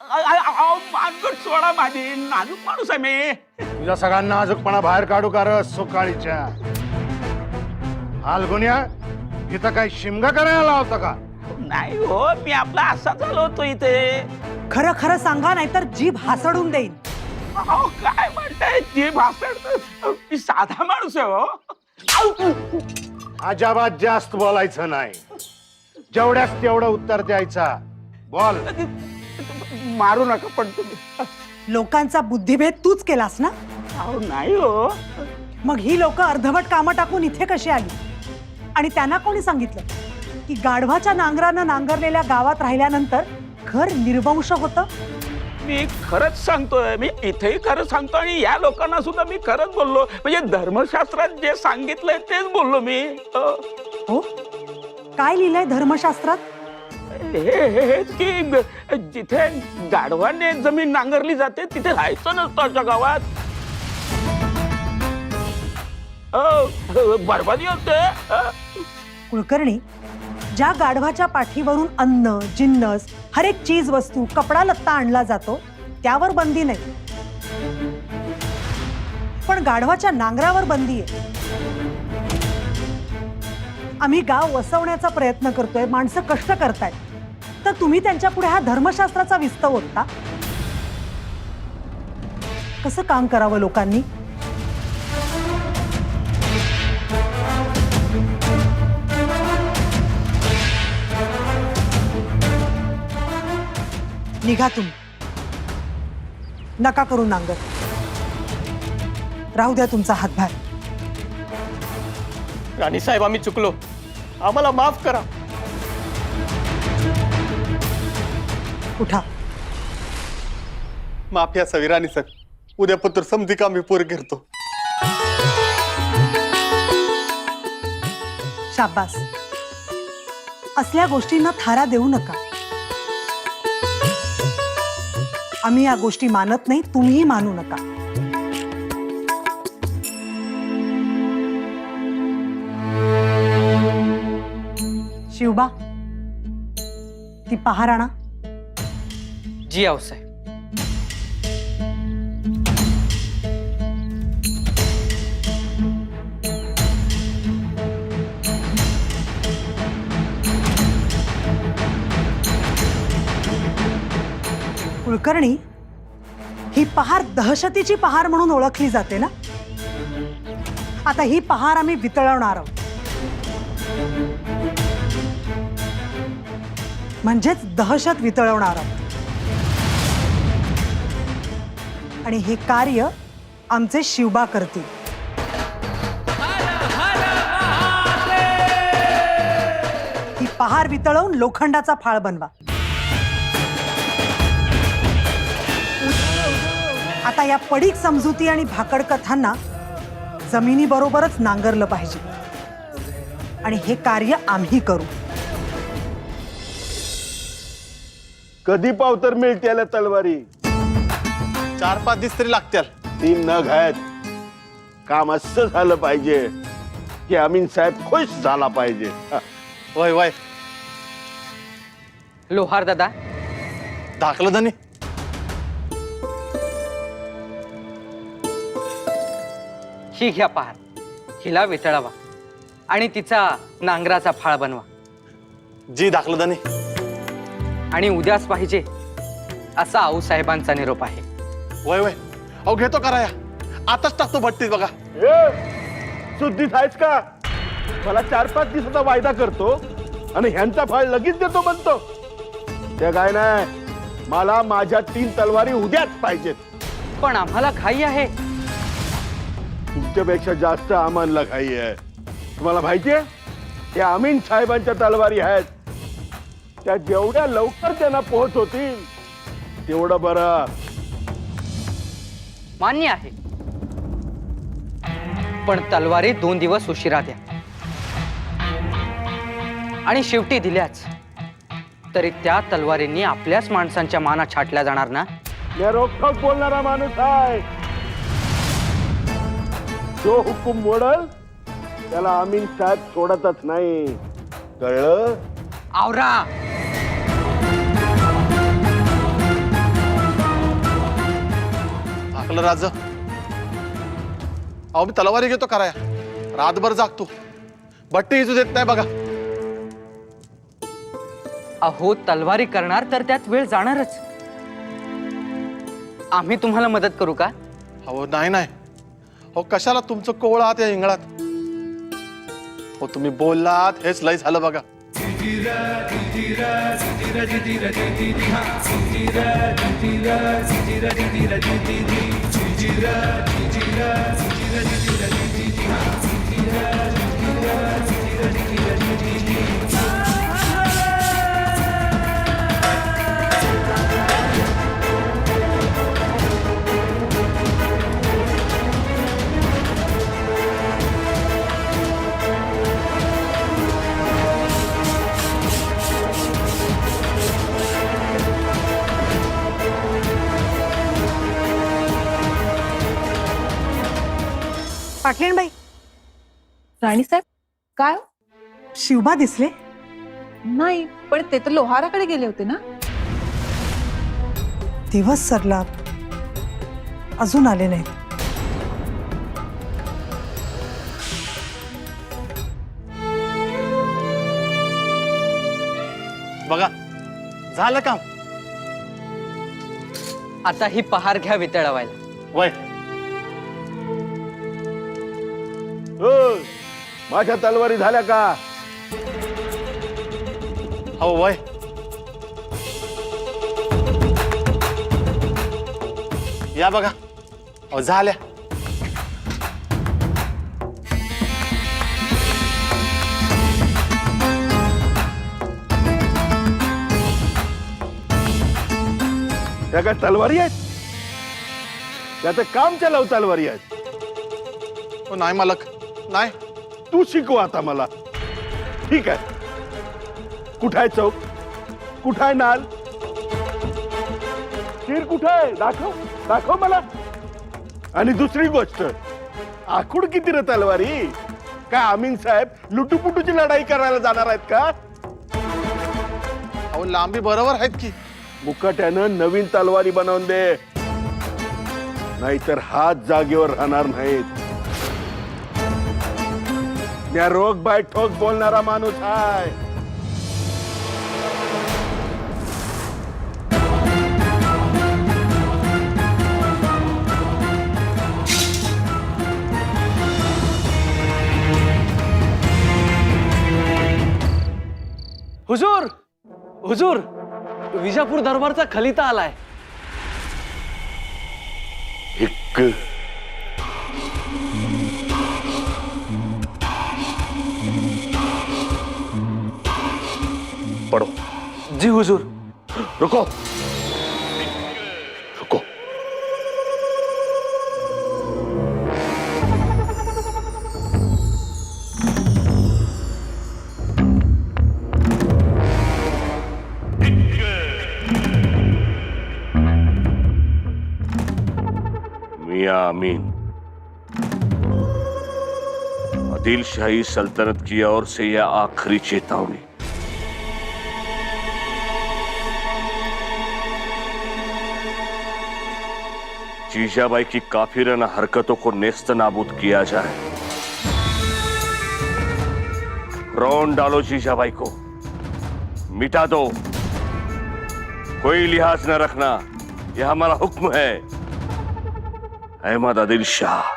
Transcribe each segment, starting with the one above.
मानगट सोडा माझी, नाजूक माणूस आहे मी. तुझ्या सगळ्यांना नाजूकपणा बाहेर काढू का सुकाळीच्या हालगुन्या? इथं काय शिमगा करायला होता का? नाही हो, मी आपला असा झालो होतो इथे. खरं खरं सांगा, नाहीतर जीभ हासडून देईन. अहो काय म्हणताय, जी भासड मी साधा माणूस आहे हो. अजिबात जास्त बोलायचं नाही, जेवढ्याच तेवढं उत्तर द्यायचा. बोल. मारू नका पण तुम्ही. लोकांचा बुद्धिभेद तूच केलास ना? अहो नाही हो. मग ही लोक अर्धवट कामं टाकून इथे कशी आली? आणि त्यांना कोणी सांगितलं की गाढवाच्या नांगरानं नांगरलेल्या गावात राहिल्यानंतर घर निर्वंश होतं? मी खरंच सांगतोय, मी इथेही खरं सांगतो आणि या लोकांना सुद्धा मी खरंच बोललो. म्हणजे धर्मशास्त्रात जे सांगितलंय तेच बोललो मी. हो, काय लिहिलंय धर्मशास्त्रात? हेच की जिथे गाढवाने जमीन नांगरली जाते तिथे राहायचं नसतं अशा गावात. बरबादी होते. कुलकर्णी, ज्या गाढवाच्या पाठीवरून अन्न, जिन्नस, हर एक चीज वस्तू, कपडा लत्ता आणला जातो त्यावर बंदी नाही, पण गाढवाच्या नांगरावर बंदी आहे. आम्ही गाव वसवण्याचा प्रयत्न करतोय, माणसं कष्ट करतायत, तर तुम्ही त्यांच्या पुढे हा धर्मशास्त्राचा विस्तव ओतता? कसं काम करावं लोकांनी? निघा तुम्ही, नका करू नांगर. राहू द्या तुमचा हातभार. राणी साहेब, आम्ही चुकलो, आम्हाला माफ करा. उठा. माफिया सवी राणी सर, उद्या पुत्र समधी का मी पूर करतो. शाबास. असल्या गोष्टींना थारा देऊ नका. आम्ही या गोष्टी मानत नाही, तुम्हीही मानू नका. शिवबा, ती पहार आणा. जी आऊसाहेब. कुलकर्णी, ही पहार दहशतीची पहार म्हणून ओळखली जाते ना? आता ही पहार आम्ही वितळवणार आहोत, म्हणजेच दहशत वितळवणार आहोत. आणि हे कार्य आमचे शिवबा करतील. ही पहार वितळवून लोखंडाचा फाळ बनवा. आता या पडीक समजुती आणि भाकड कथांना जमिनीबरोबरच नांगरलं पाहिजे, आणि हे कार्य आम्ही करू. कधी पावतर मिळते तलवारी? 4-5 दिवस तरी लागतील. 3 नग आहेत. काम असं झालं पाहिजे की अमीन साहेब खुश झाला पाहिजे. वय वय. लोहार दादा, दाखलं धनी. ही घ्या पहार, हिला वितळावा आणि तिचा नांगराचा फाळ बनवा. जी दाखलं धनी. आणि उद्याच पाहिजे असा आऊसाहेबांचा निरोप आहे. वय वय. अहो घेतो कराया, आताच टाकतो भट्टीत बघा. शुद्धीत आहेस का? मला 4-5 दिवसाचा वायदा करतो आणि ह्यांचा फाळ लगेच देतो म्हणतो. ते काय नाही, मला माझ्या 3 तलवारी उद्याच पाहिजेत. पण आम्हाला घाई आहे. तुमच्यापेक्षा जास्त आम्हाला घाई आहे. तुम्हाला माहितीये, त्या अमीन साहेबांच्या तलवारी आहेत, त्या जेवढ्या लवकर त्यांना पोहोच होतील तेवढं बरं. मान्य आहे, पण तलवारी 2 दिवस उशिरा द्या. आणि शेवटी दिल्याच तरी त्या तलवारींनी आपल्याच माणसांच्या माना छाटल्या जाणार ना? मी रोखठोक बोलणारा माणूस आहे. जो हुकूम मोडल त्याला अमीन साहेब सोडतच नाही, कळलं? आवरा. झालं राज? अहो मी तलवारी घेतो कराया, रातभर जागतो, बट्टी इजू देत नाही बघा. अहो तलवारी करणार तर त्यात वेळ जाणारच. आम्ही तुम्हाला मदत करू का? अहो नाही नाही, हो कशाला तुमचं कोवळ आहात या हिंगळात. हो तुम्ही बोललात हेच लय झालं बघा. पाटलीणबाई, राणीसाहेब काय हो? शिवबा दिसले? नाही, पण ते तर लोहाराकडे गेले होते ना. दिवस सरला, अजून आले नाहीत. बघा झालं काम. आता ही पहार घ्या वितळवायला. वय ओ, माझ्या तलवारी झाल्या का? हो वय. या बघा, अहो झाल्या. त्या काय तलवारी आहेत? त्या तर काम चालव तलवारी आहेत. हो नाही मालक, नाही. तू शिकव आता मला. ठीक आहे, कुठं आहे चौक, कुठं आहे नाल, तीर कुठं आहे दाखव, दाखव मला. आणि दुसरी गोष्ट, आखूड किती रे तलवारी? काय आमीन साहेब लुटूपुटूची लढाई करायला जाणार आहेत का? अहो लांबी बरोबर आहेत की. मुकाट्यानं नवीन तलवारी बनवून दे, नाहीतर हात जागेवर राहणार नाहीत. या रोग बाय ठोक बोलणारा माणूस आहे. हुजूर, हुजूर, विजापूर दरबारचा खलिता आलाय. हिक्क पढ़ो. जी हुजूर. रुको, रुको. मियां अमीन, आदिलशाही सल्तनत की ओर से यह आखिरी चेतावनी. जीजाबाई की काफिराना हरकतों को नेस्त नाबूद किया जाए. रौन डालो जीजाबाई को, मिटा दो, कोई लिहाज न रखना, यह हमारा हुक्म है. अहमद आदिल शाह.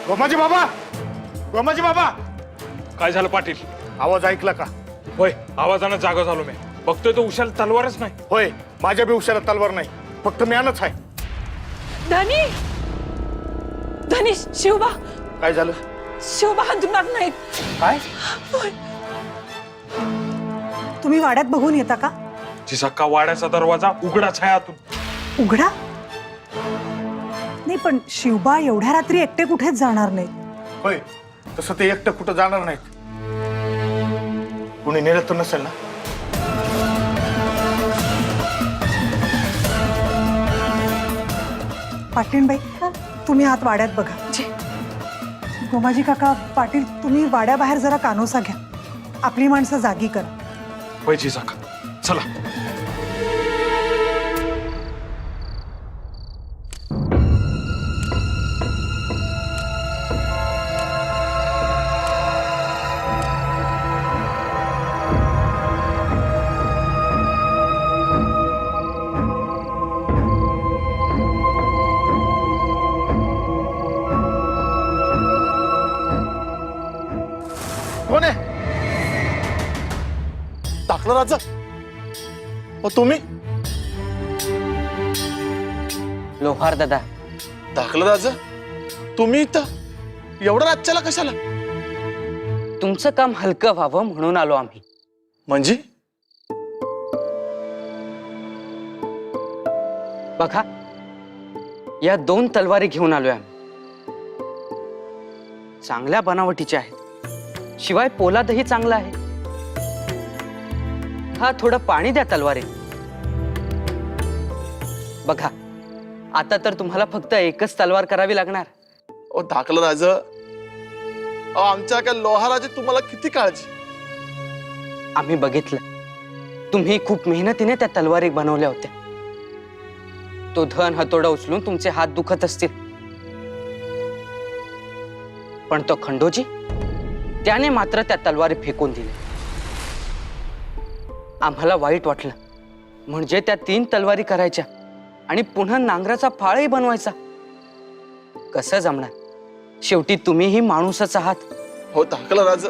गोमाजी बाबा, गोमाजी बाबा, काय झालं पाटील? आवाज ऐकला का? होय, आवाजानं जागा झालो मी. बघतोय तो उशाला तलवारच नाही. होय, माझ्या बी उशाला तलवार नाही, फक्त म्यानच आहे. धनी, धनी, शिवबा, काय झालं? शिवबा हंतुणार नाहीत. काय? तुम्ही वाड्यात बघून येता का? जिचा का वाड्याचा दरवाजा उघडाच आहे आतून. उघडा? नाही, पण शिवबा एवढ्या रात्री एकटे कुठेच जाणार नाहीत. होय, तसं ते एकटं कुठं जाणार नाहीत. कुणी नेलं तर नसेल ना? पाटीलबाई तुम्ही आत वाड्यात बघा. गोमाजी काका, पाटील तुम्ही वाड्याबाहेर जरा कानोसा घ्या. आपली माणसं जागी करा. पैची साखा चला. कोण आहे? टाकलं राजा? हो तुम्ही? लोहार दादा, टाकलं राजा? तुम्ही इथं एवढं राज्याला कशाला? तुमचं काम हलकं व्हावं म्हणून आलो आम्ही. म्हणजे बघा, या 2 तलवारी घेऊन आलोय आम्ही. चांगल्या बनावटीच्या आहेत, शिवाय पोलादही चांगला आहे. हा, थोडं पाणी द्या तलवारी. बघा, आता तर तुम्हाला फक्त एकच तलवार करावी लागणार. ओ टाकलं राजा, आमच्या काय लोहाराची तुम्हाला किती काळजी. आम्ही बघितलं, तुम्ही खूप मेहनतीने त्या तलवारी बनवल्या होत्या. तो धन हतोडा उचलून तुमचे हात दुखत असतील, पण तो खंडोजी, त्याने मात्र त्या तलवारी फेकून दिल्या. आम्हाला वाईट वाटलं. म्हणजे त्या 3 तलवारी करायच्या आणि पुन्हा नांगराचा फाळही बनवायचा. कसं जमणार? शेवटी तुम्हीही माणूसच आहात. हो टाकलं राजा,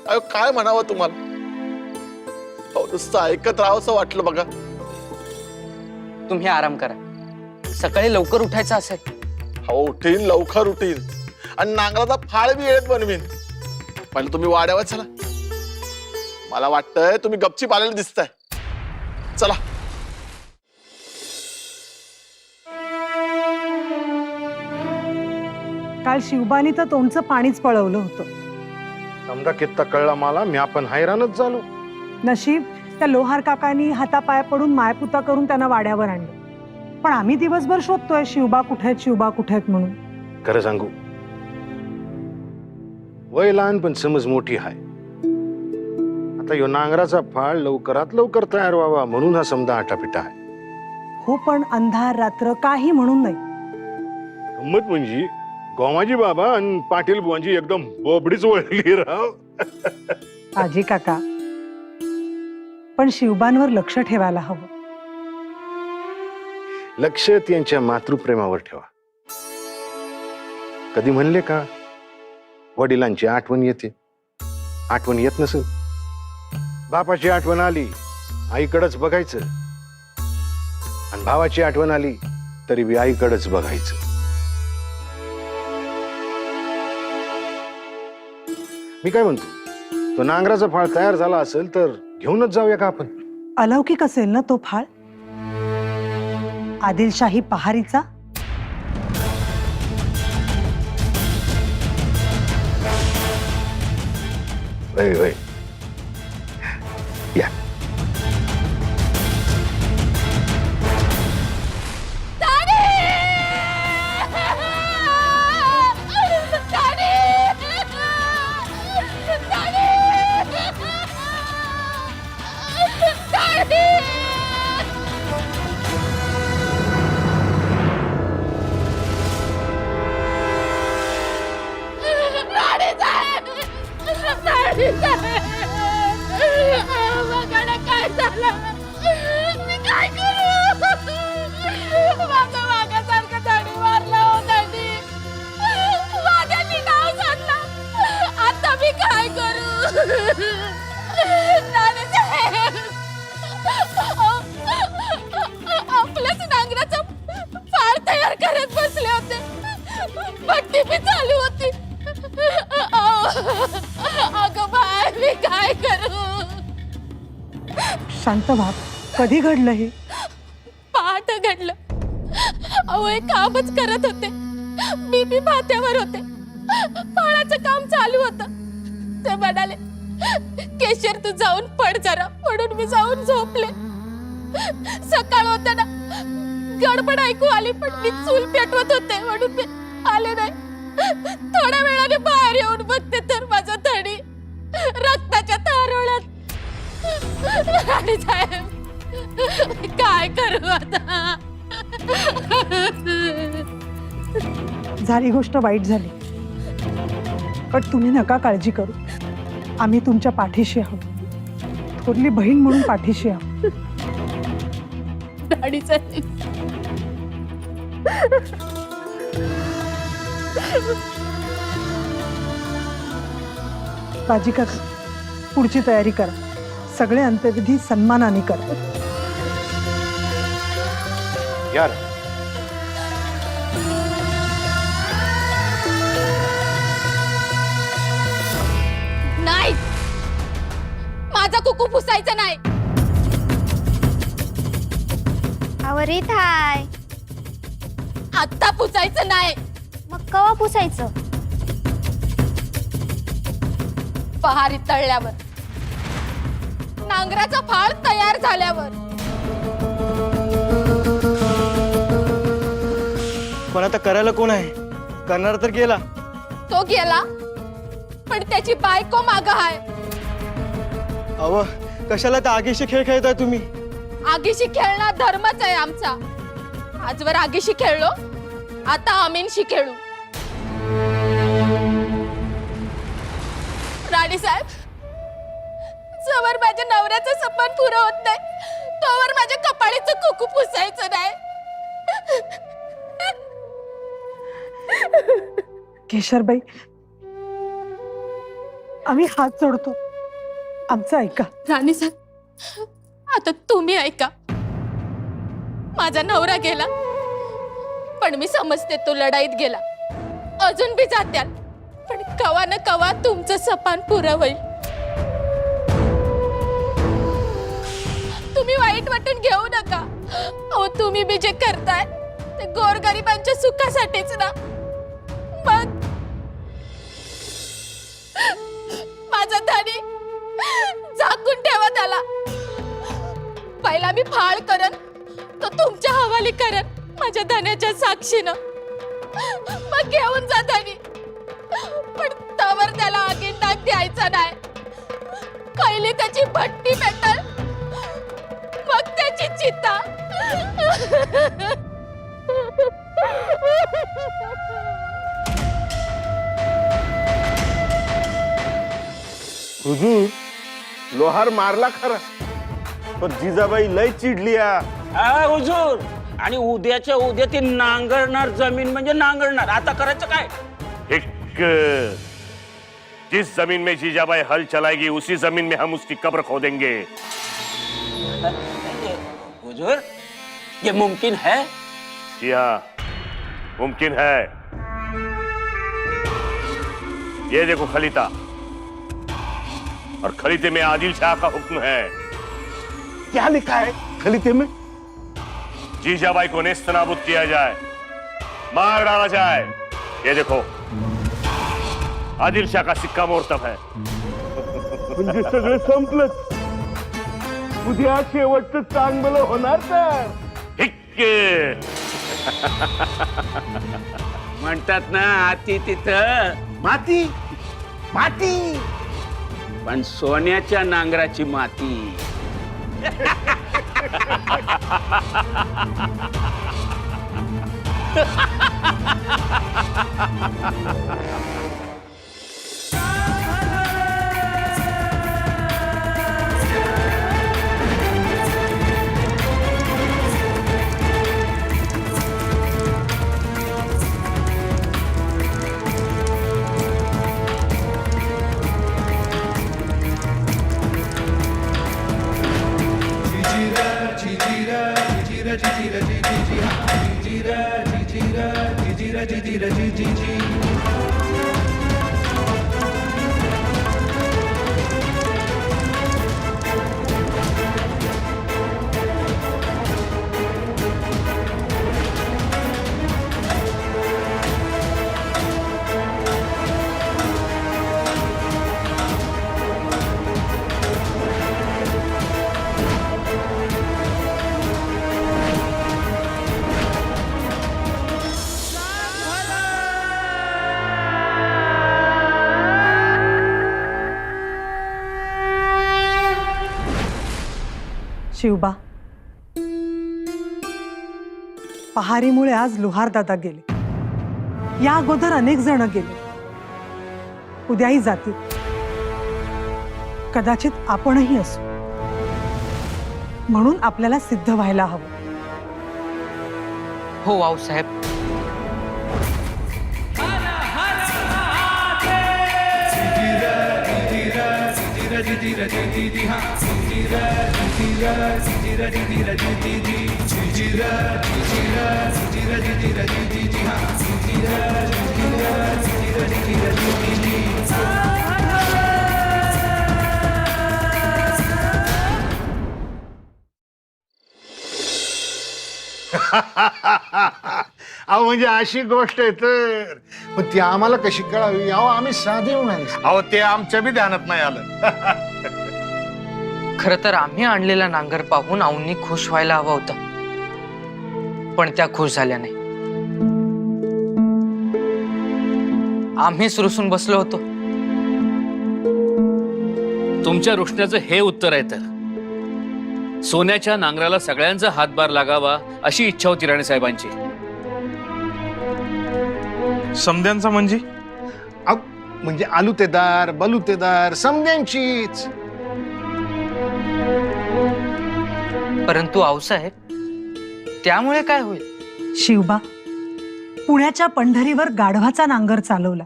अयो काय म्हणावं तुम्हाला. हो नुसतं ऐकत राहावंसं वाटलं बघा. तुम्ही आराम करा, सकाळी लवकर उठायचं असेल. हो उठीन, लवकर उठीन आणि नांगराचा फाळ बी येत बनवीन. पहिले तुम्ही वाड्यावर चला. मला वाटतंय तुम्ही गपचीप आलेले दिसताय. चला. काल शिवबानी तर तोंडचं पाणीच पळवलं होतं. समजा कित्ता कळला मला, मी आपण हैराणच झालो. नशीब त्या लोहार काकांनी हातापाया पडून मायपुता करून त्यांना वाड्यावर आणलं. पण आम्ही दिवसभर शोधतोय शिवबा कुठे आहेत, शिवबा कुठे आहेत म्हणून. खरं सांगू, वय लहान पण समज मोठी आहे. आता यो नांगराचा फाळ लवकरात लवकर तयार व्हावा म्हणून हा समजा आटापिटा आहे. हो, पण अंधार रात्र काही म्हणून नाही. गंमत म्हणजे गोमाजी बाबा आणि पाटील बुवांची एकदम बोबडीच वळली राव. आजी काका, पण शिवबांवर लक्ष ठेवायला हवं. लक्ष त्यांच्या मातृप्रेमावर ठेवा. कधी म्हणले का वडिलांची आठवण येते? आठवण येत नसेल, बापाची आठवण आली आईकडेच बघायचं, आणि भावाची आठवण आली तरी बी आईकडेच बघायचं. मी काय म्हणतो, तो नांगराचा फाळ तयार झाला असेल तर घेऊनच जाऊया का आपण? अलौकिक असेल ना तो फाळ? आदिलशाही पहारीचा? वय वय या. काय झालं? मी काय करू? माझं वाघासारखं दाढी मारलं हो दाढी. वाघांनी नाव सांगलं. आता मी काय करू? नानासाहेब, आपल्याच नांगराचं फाळ तयार करत बसले होते. भट्टी बी चालू होती. अगं बाय, मी काय करू? शांत व्हा. कधी घडलं हे? पहाट घडलं. अहो, एक कामच करत होते. मी बी भात्यावर होते. फळाचं काम चालू होतं. ते म्हणाले, केशर तू जाऊन पड जरा, म्हणून मी जाऊन झोपले. सकाळ होताना गडबड ऐकू आली, पण मी चूल पेटवत होते म्हणून ते आले नाही. थोड्या वेळाने बाहेर येऊन बघते तर माझा धडी रक्ताच्या तारोळ्यात. राणीसाहेब, काय करू आता? झाली गोष्ट वाईट झाली, पण तुम्ही नका काळजी करू. आम्ही तुमच्या पाठीशी आहोत, थोरली बहीण म्हणून पाठीशी आहोत. राणीसाहेब, काळजी करा, पुढची तयारी करा. सगळे अंत्यविधी सन्मानाने करा. यार नाही, माझा कुकू पुसायचा नाही. आवरीत हाय. आत्ता पुसायचं नाही. मग कवा पुसायचं? पहारी तळल्यावर, नांगराचा फाळ तयार झाल्यावर. पण आता करायला कोण आहे? करणार तर गेला. तो गेला, पण त्याची बायको माग आहे. अव कशाला त्या आगीशी खेळ खेळताय तुम्ही? आगीशी खेळणं धर्मच आहे आमचा. आजवर आगीशी खेळलो, आता आमीनशी खेळू. राणीसाहेब, जवळ माझ्या नवऱ्याचं सपन पुरं होत नाही, तोवर माझ्या कपाळीचं कुकू पुसायचं नाही. केशरबाई, आम्ही हात जोडतो, आमचं ऐका. राणीसाहेब, आता तुम्ही ऐका. माझा नवरा गेला, पण मी समजते तो लढाईत गेला. अजून बी जात्याल, पण कवा न कवा तुमचं सपान पुरं होईल. तुम्ही वाईट वाटून घेऊ नका. अहो, तुम्ही बी जे करताय ते गोरगरिबांच्या सुखासाठीच ना. मग माझा धनी झाकून ठेवा त्याला. पहिला मी फाळ करन, तो तुमच्या हवाली करन माझ्या धन्याच्या साक्षीनं. मग घेऊन जा धनी, पण तवर त्याला आगीत टाक द्यायचा नाही. पहिली त्याची भट्टी पेटल, मग त्याची चिता. हुजूर, लोहार मारला खरा, पण जिजाबाई लय चिडली. हुजूर, आणि उद्याच्या उद्या ती नांगरणार जमीन म्हणजे नांगरणार. आता करायचं काय? जिस जमीन में जीजाबाई हल चलाएगी उसी जमीन में हम उसकी कब्र खोदेंगे. हुजूर, ये मुमकिन है? जी हाँ, मुमकिन है. ये देखो खलीता, और खलीते में आदिल शाह का हुक्म है. क्या लिखा है खलीते में? जीजाबाई को नेस्तनाबूद किया जाए, मार डाला जाए. ये देखो, आदिल शाह का सिक्का मोर्तब है. म्हणजे सगळं संपलं. उद्या शेवटचं चांगलं होणार तर. म्हणतात ना, आती तिथं माती माती. पण सोन्याच्या नांगराची माती. शिवबा, पहारीमुळे आज लुहार दादा गेले. या अगोदर अनेक जण गेले, उद्याही जातील. कदाचित आपणही असू. म्हणून आपल्याला सिद्ध व्हायला हवं. हो आऊसाहेब. अहो म्हणजे अशी गोष्ट आहे तर पण ती आम्हाला कशी कळावी? अहो आम्ही साधे माणसं. अहो ते आमच्या बी ध्यानात नाही आलं. खर तर आम्ही आणलेला नांगर पाहून आऊंनी खुश व्हायला हवं होतं, पण त्या खुश झाल्या नाही. आम्ही सुरसून बसलो होतो. तुमच्या रुष्णाचं हे उत्तर आहे तर सोन्याच्या नांगराला सगळ्यांचा हातभार लागावा अशी इच्छा होती राणे साहेबांची. समद्यांचा म्हणजे अहो, म्हणजे आलुतेदार बलुतेदार समद्यांचीच. परंतु आऊसाहेब, त्यामुळे काय होईल? शिवबा, पुण्याच्या पंढरीवर गाढवाचा नांगर चालवला.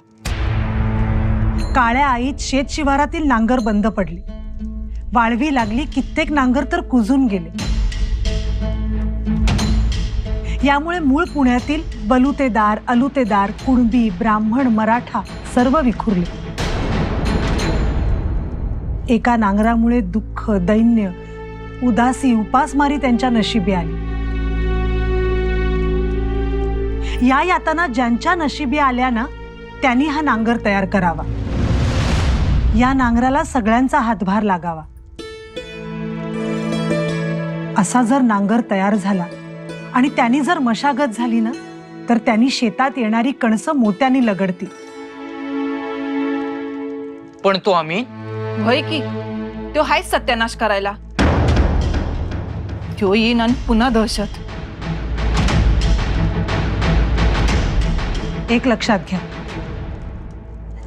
काळ्या आईत शेत शिवारातील नांगर बंद पडली. वाळवी लागली, कित्येक नांगर तर कुजून गेले. यामुळे मूळ पुण्यातील बलुतेदार अलुतेदार कुणबी ब्राह्मण मराठा सर्व विखुरले. एका नांगरामुळे दुःख दैन्य उदासी उपासमारी त्यांच्या नशिबी आली. या यातना ज्यांच्या नशिबी आल्या ना, त्यांनी हा नांगर तयार करावा. या नांगराला सगळ्यांचा हातभार लागावा. असा जर नांगर तयार झाला आणि त्यांनी जर मशागत झाली ना, तर त्यांनी शेतात येणारी कणसं मोत्यांनी लगडतील. पण तो आम्ही होय की तो हायच सत्यानाश करायला. तो येईन आणि पुन्हा दहशत. एक लक्षात घ्या,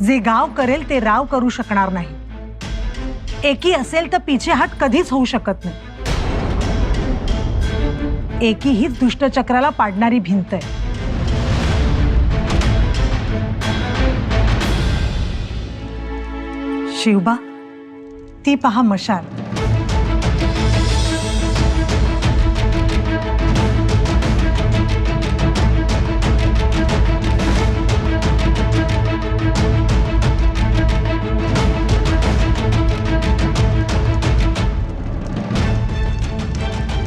जे गाव करेल ते राव करू शकणार नाही. एकी असेल तर पिछेहाट कधीच होऊ शकत नाही. एकी हीच दुष्टचक्राला पाडणारी भिंत आहे. शिवबा, ती पहा मशाल.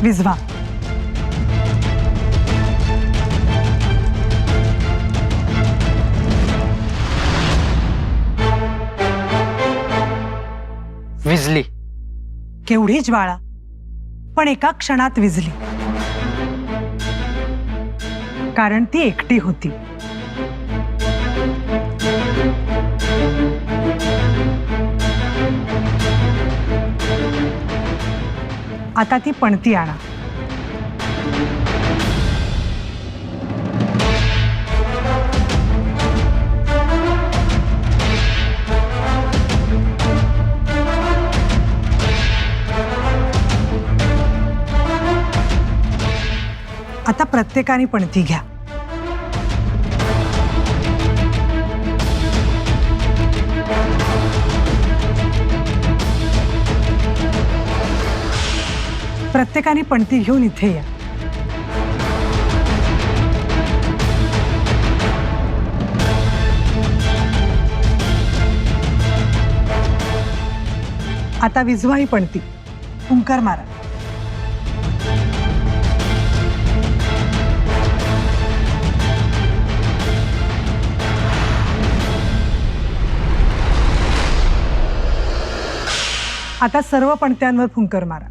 विझवा. विजली. केवढी ज्वाळा, पण एका क्षणात विझली. कारण ती एकटी होती. आता ती पणती आणा. आता प्रत्येकाने पणती घ्या. प्रत्येकाने पणती घेऊन इथे या. आता विझवा ही पणती. हुंकार मारा. आता सर्व पणत्यांवर फुंकर मारा.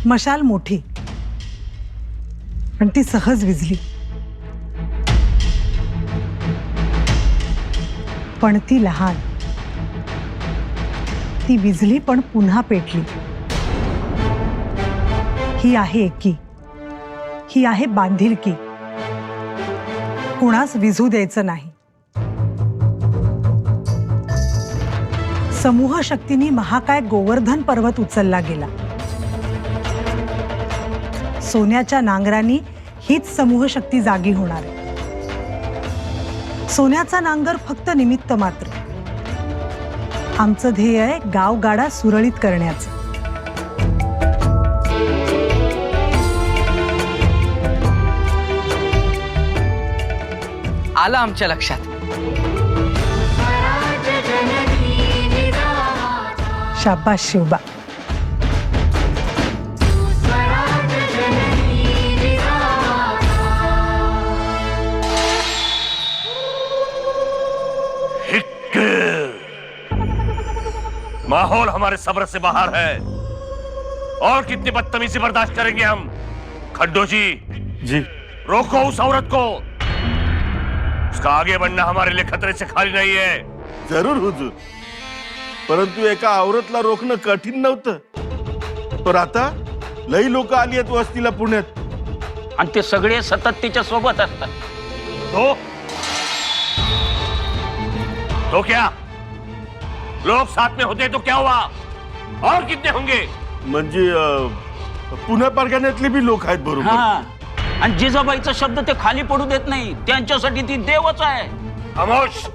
मशाल मोठी, पण ती सहज विझली. पण ती लहान. ती विझली पण पुन्हा पेटली. ही आहे एकी, ही आहे बांधिलकी. कुणास विझू द्यायचं नाही. समूह शक्तीने महाकाय गोवर्धन पर्वत उचलला गेला. सोन्याच्या नांगरांनी हीच समूह शक्ती जागी होणार आहे. सोन्याचा नांगर फक्त निमित्त मात्र. आमचं ध्येय आहे गावगाडा सुरळीत करण्याचं. आलं आमच्या लक्षात. शाबास शिवबा. माहौल हमारे सब्र से बाहर है और कितनी बदतमीजी बर्दाश्त करेंगे हम। खड्डो जी रोको उस औरत को, उसका आगे बढ़ना हमारे लिए खतरे से खाली नहीं है। जरूर हुजूर, परंतु एका औरतला रोखणं कठीण नव्हतं. पण आता लई लोक आली आहेत वस्तीला पुण्यात, आणि ते सगळे सतत तिच्या सोबत असतात. तो क्या लोग साथ में होते तो क्या हुआ, और कितने होंगे? म्हणजे पुणे परगण्यातले बी लोक आहेत बरोबर. हा, आणि जिजाबाईचा शब्द ते खाली पडू देत नाही. त्यांच्यासाठी ती देवच आहे. खामोश,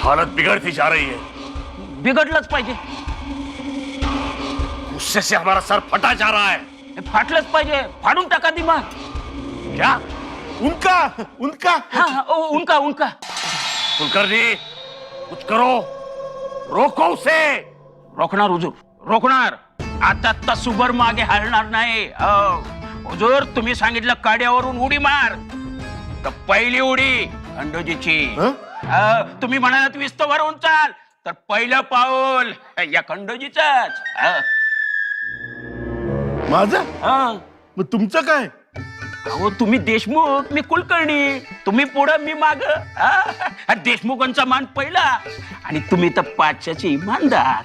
हालत बिगड़ती जा रही है. बिघडलंच पाहिजे. गुस्से से हमारा सर फटा जा रहा है. हे फाटलंच पाहिजे. फाडून टाका दिमाग. क्या उनका उनका हा, उनका उनका कुलकर्णी, कुछ करो, रोको उसे. रोखणार हुजूर, रोखणार. आता तसुबर मागे हलणार नाही. हुजूर, तुम्ही सांगितलं काड्यावरून उडी मार, तर पहिली उडी खंडोजीची. तुम्ही म्हणालात विस्तवरून चाल, तर पहिलं पाऊल या खंडोजीचंच. माझं? मग तुमचं काय? अहो, तुम्ही देशमुख, मी कुलकर्णी. तुम्ही पुढं, मी माग. देशमुखांचा मान पहिला, आणि तुम्ही तर पाचशेचे इमानदार.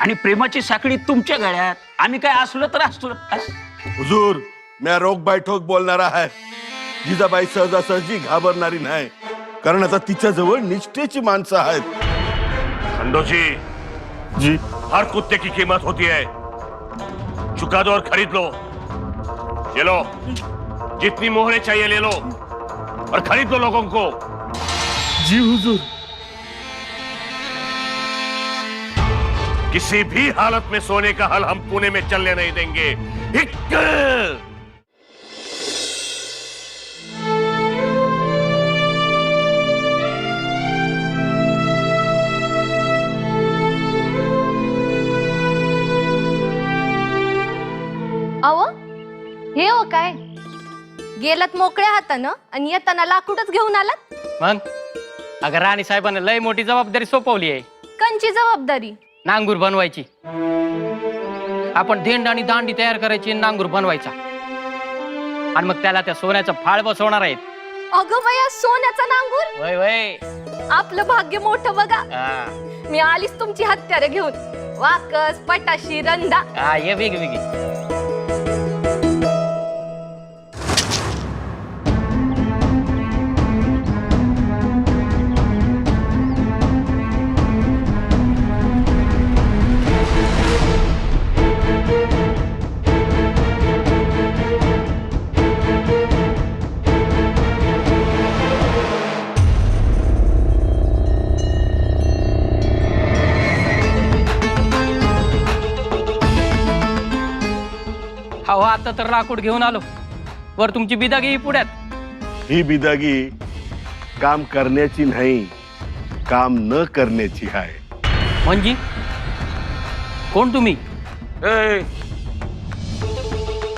आणि प्रेमाची साखळी तुमच्या गळ्यात. आम्ही काय असलो तर असतो. हुजूर, मी रोग बैठोक बोलणारा आहे. जिजाबाई सहजासहजी घाबरणारी नाही, कारण आता तिच्या जवळ निष्ठेची माणसं आहेत. खंडोजी जी, हर कुत्ते की कीमत होती है. चुका दो और खरीद लो. ये लो, जितनी मोहरें चाहिए ले लो और खरीद लो लोगों को. जी हुजूर. किसी भी हालत में सोने का हल हम पुणे में चलने नहीं देंगे. हिक! अहो, हे हो काय गेलात मोकळ्या हातानं आणि येताना लाकूडच घेऊन आलात. मग अगं राणी साहेबांना लय मोठी जबाबदारी सोपवली आहे. कंची जबाबदारी? नांगूर बनवायची. आपण धेंड आणि दांडी तयार करायची, नांगूर बनवायचा, आणि मग त्याला त्या सोन्याचं फाळ बसवणार आहेत. अगं बया, सोन्याचा नांगूर? वय वय, आपलं भाग्य मोठं बघा. मी आलीच तुमची हत्यारे घेऊन. वाकस, पटाशी, रंदा. ये वेग वेगळी. हो, आता तर लाकूड घेऊन आलो. वर तुमची बिदागी ही पुढ्यात. ही बिदागी काम करण्याची नाही, काम न करण्याची आहे. म्हणजे कोण तुम्ही?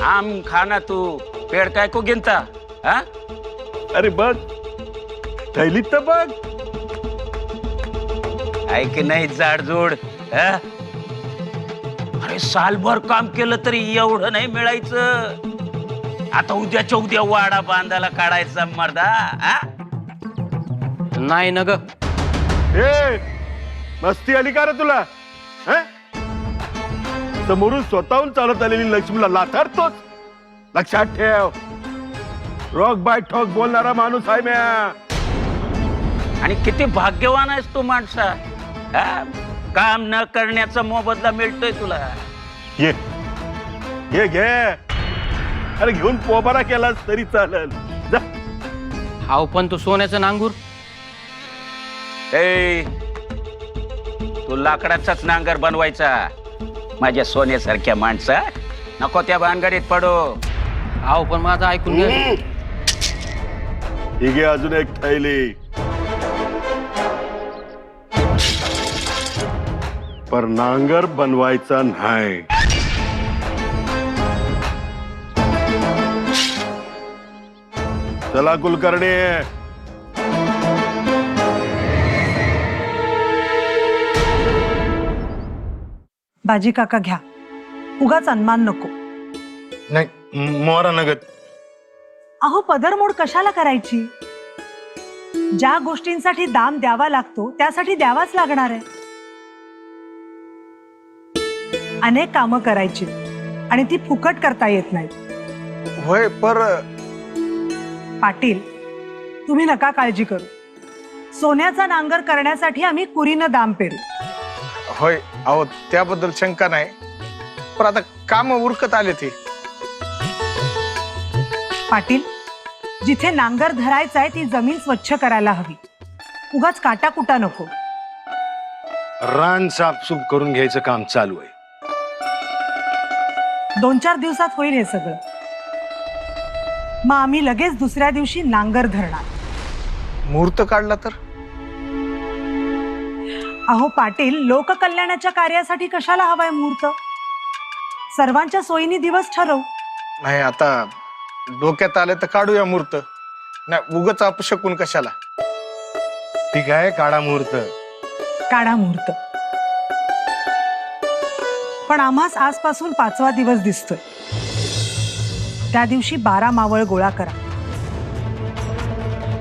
आम खाना तू पेड़ काय को गिनता. हा? अरे बघ, थैलीत तर बघ. ऐक नाही जाडजूड हा? अरे सालभर काम केलं तरी एवढं नाही मिळायचं. आता उद्याच्या उद्या वाडा बांधायला काढायचा मर्दा हा? नाही न ग. ए मस्ती आली का रे तुला? हं? समोरून स्वतःहून चालत आलेली लक्ष्मीला लाथारतोच. लक्षात ठेव, रॉक बाय ठॉक बोलणारा माणूस आहे म्या. आणि किती भाग्यवान आहेस तू माणसा हा? काम न करण्याचा मोबदला मिळतोय तुला. ये ये घे. अरे घेऊन पोबारा केलास तरी चालेल. जा. हाव पण तू सोन्याचं नांगूर. ए तू लाकडाचाच नांगर बनवायचा. माझ्या सोन्यासारख्या माणसा नको त्या भानगडीत पडो. हाव पण माझं ऐकून घे. ही घे अजून एक थैली. पर नांगर बनवायचा नाही. चला कुलकर्णी. बाजी काका घ्या, उगाच अनमान नको. नाही मोहरा नगद. अहो पदरमोड कशाला करायची? ज्या गोष्टींसाठी दाम द्यावा लागतो त्यासाठी द्यावाच लागणार आहे. अनेक कामं करायची आणि ती फुकट करता येत नाही. होय पर पाटील, तुम्ही नका काळजी करू. सोन्याचा नांगर करण्यासाठी आम्ही कुरीनं दाम पेरू. होय अहो त्याबद्दल शंका नाही, पण आता काम उरकत आले ते. पाटील, जिथे नांगर धरायचा आहे ती जमीन स्वच्छ करायला हवी. उगाच काटाकुटा नको. रान साफसूफ करून घ्यायचं काम चालू आहे. 2-4 दिवसात होईल हे सगळं. मग आम्ही लगेच दुसऱ्या दिवशी नांगर धरणार. मुहूर्त काढला तर? अहो पाटील, लोककल्याणाच्या कार्यासाठी कशाला हवाय मुहूर्त? सर्वांच्या सोयीने दिवस ठरवू. नाही आता डोक्यात आले तर काढूया मुहूर्त. नाही उगच अपशकून कशाला. ठीक आहे, काढा मुहूर्त. काढा मुहूर्त. पण आम्हास आजपासून 5वा दिवस दिसतोय. त्या दिवशी 12 मावळ गोळा करा.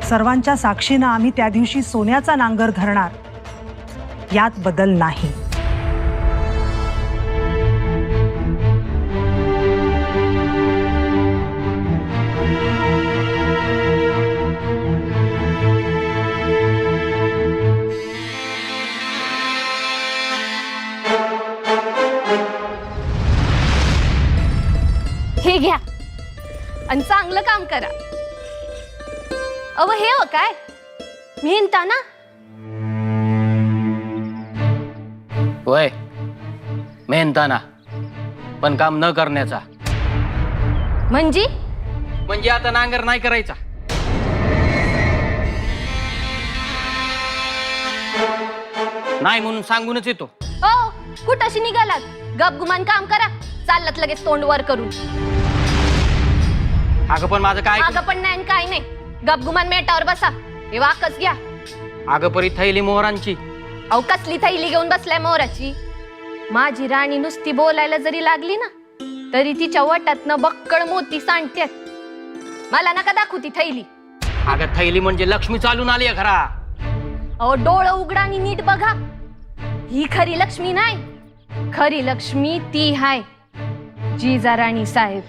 सर्वांच्या साक्षीनं आम्ही त्या दिवशी सोन्याचा नांगर धरणार, यात बदल नाही. हे घ्या आणि चांगलं काम करा. अव हे हो काय मेहनता ना. होय मेहनताना, पण काम न करण्याचा. म्हणजे आता नांगर नाही करायचा. नाही म्हणून सांगूनच येतो. हो कुठशी निघालात? गपगुमान काम करा. चालत लगेच तोंड वर करून. अगं पण माझं काय? अगं पण नाही काय नाही. गपगुमान मेटावर बसा. हे वाकच घ्या. अगं परी थैली मोहरांची. अहो कसली थैली घेऊन बसलाय मोहराची? माझी राणी नुसती बोलायला जरी लागली ना तरी तिच्या वटातनं बक्कळ मोती सांडत्यात. मला नका दाखवू ती थैली. अगं थैली म्हणजे लक्ष्मी चालून आली घरा. अहो डोळं उघडा आणि नीट बघा. ही खरी लक्ष्मी नाही. खरी लक्ष्मी ती हाय जिजा राणी साहेब.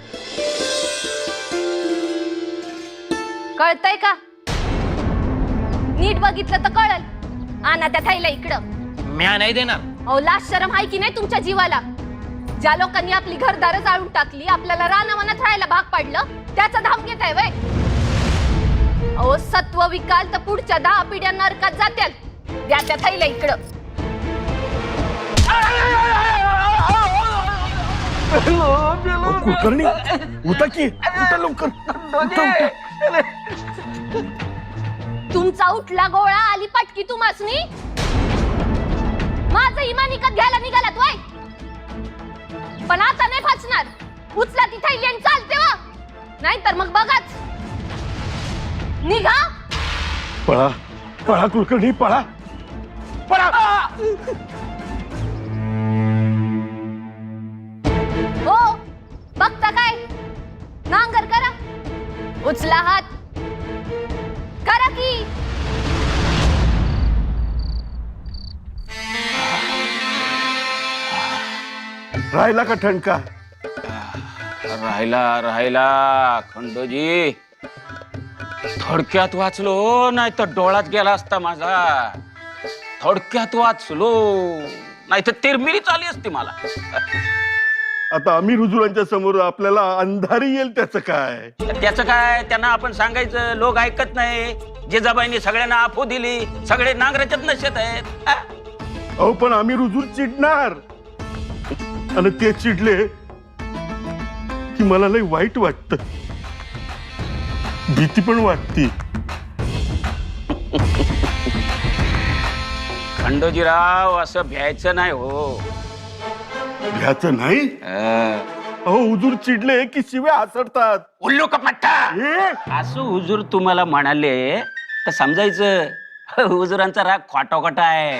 कळतंय का? नीट बघितलं तर कळल. आणा त्या थैला इकडं. म्या नाही देणार. अहो लाज शरम आहे की नाही तुमच्या जीवाला? ज्या लोकांनी आपली घरदार जाळून टाकली, आपल्याला रानावनात राहायला भाग पाडलं, त्याचा धाम घेत आहे वय? अहो सत्व विकाल तर पुढच्या 10 पिढ्या नरकात जात्याल. द्या त्या थैला इकडं. कुलकर्णी उठा की, उठा लवकर. तुमचा उठला गोळा आली पटकी तुम्हासनी. माझं इमान विकत घ्यायला निघालात वय? पण आता नाही फाचणार. उचला ती थैली आणि चालते वा, नाहीतर मग बघाच. निघा. पळा पळा कुलकर्णी पळा. हो बघता काय नांगर करा उचला हात करा की राहिला का ठणका? राहिला खंडोजी थोडक्यात वाचलो नाही तर डोळात गेला असता माझा. थोडक्यात वाचलो नाही तर तिरमिरी आली असती मला. आता आम्ही हुजुरांच्या समोर आपल्याला अंधारी येईल त्याचं काय? त्याचं काय, त्यांना आपण सांगायचं, लोक ऐकत नाही. जिजाबाईंनी सगळ्यांना आफू दिली, सगळे नांगराच्याच नशेत आहेत. अहो पण आम्ही हुजूर चिडणार आणि ते चिडले की मला लय वाईट वाटत, भीती पण वाटते. खंडोजीराव असं भ्यायचं नाही हो. भ्याचं नाही? अहो हुजूर चिडले की शिव्या हसडतात. उल्लू का पट्टा ए? असं हुजूर तुम्हाला म्हणाले तर समजायचं हुजुरांचा राग खोटा आहे.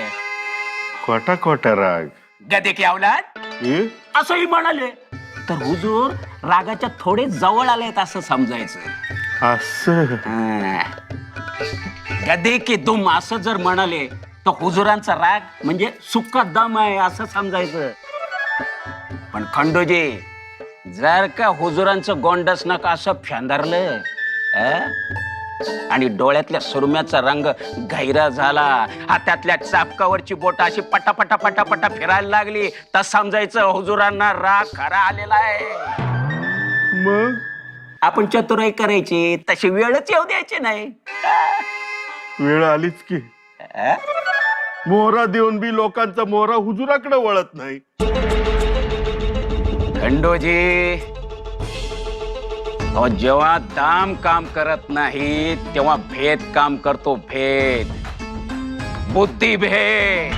खोटा खोटा राग? गदे की औलाद ए? असंही म्हणाले तर हुजूर रागाच्या थोडे जवळ आलेत असं समजायचं. असं? गदे की दुम असं जर म्हणाले तर हुजुरांचा राग म्हणजे सुक्का दम आहे असं समजायचं. पण खंडोजी जर का हुजुरांचं गोंडस नक असं फेंदरलं आणि डोळ्यातल्या सुरम्याचा रंग गहिरा झाला, हातातल्या चापकावरची बोट अशी पटापटा पटापटा फिरायला लागली तर समजायचं हुजुरांना राग खरा आलेला आहे. मग आपण चतुराई करायची, तशी वेळच येऊ द्यायची नाही. वेळ आलीच की. मोहरा देऊन बी लोकांचा मोहरा हुजुराकडे वळत नाही. खंडोजी जेव्हा दाम काम करत नाही तेव्हा भेद काम करतो. भेद, बुद्धी भेद.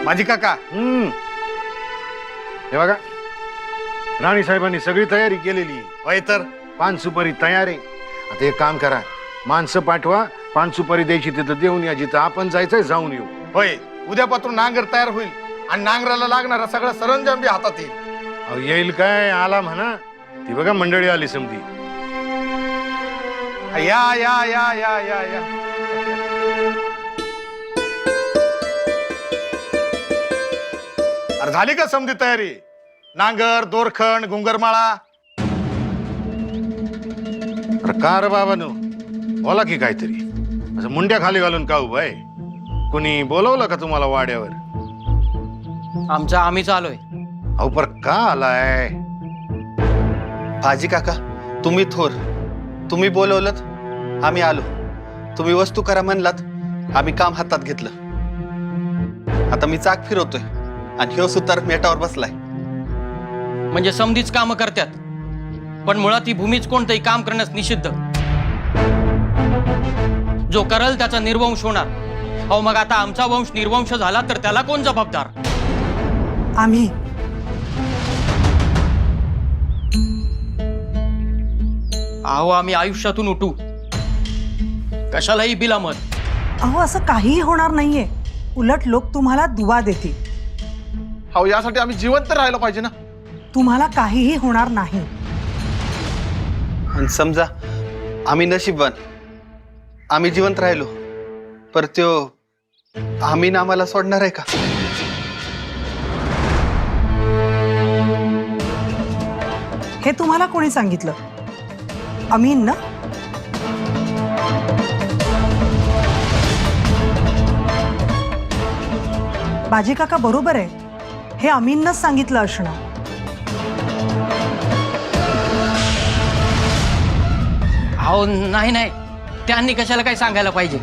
माझी काका हे बघा, राणी साहेबांनी सगळी तयारी केलेली होय, तर पान सुपारी तयार आहे. आता एक काम करा, माणसं पाठवा, पान सुपारी द्यायची तिथं देऊन या, जिथं आपण जायचंय जाऊन येऊ. होय उद्यापासून नांगर तयार होईल आणि नांगराला लागणारा सगळा सरंजाम बी हातात येईल. अहो येईल काय, आला म्हणा. ती बघा मंडळी आली समधी. या या या या या या अरे झाली का समधी तयारी? नांगर, दोरखंड, घुंगरमाळा. अरे का रे बाबानो, बोला की काहीतरी. असं मुंड्या खाली घालून का उभा आहे? कोणी बोलवलं का तुम्हाला वाड्यावर? आमचा आम्हीच आलोय. अहो पर का आलाय? भाजी काका तुम्ही थोर, तुम्ही बोलवलत आम्ही आलो. तुम्ही वस्तू करा म्हणलात, आम्ही काम हातात घेतलं. आता मी चाक फिरवतोय आणि ह्यो सुतार मेटावर बसलाय. म्हणजे समधीच कामं करतात, पण मुळात ही भूमीच कोणतंही काम करण्यास निषिद्ध. जो करल त्याचा निर्वंश होणार. अहो मग आता आमचा वंश निर्वंश झाला तर त्याला कोण जबाबदार? आम्ही. अहो आम्ही आयुष्यातून उठू, कशालाही बिलामत. अहो असं काहीही होणार नाहीये. उलट लोक तुम्हाला दुवा देतील. हो यासाठी आम्ही जिवंत राहायला पाहिजे ना. तुम्हाला काहीही होणार नाही. आणि समजा आम्ही नशीबवान, आम्ही जिवंत राहिलो, पर त्यो आम्ही ना आम्हाला सोडणार आहे का? हे तुम्हाला कोणी सांगितलं? अमीन ना? बाजी काका बरोबर आहे, हे अमीननंच सांगितलं असणार. अहो नाही नाही, त्यांनी कशाला काय सांगायला पाहिजे?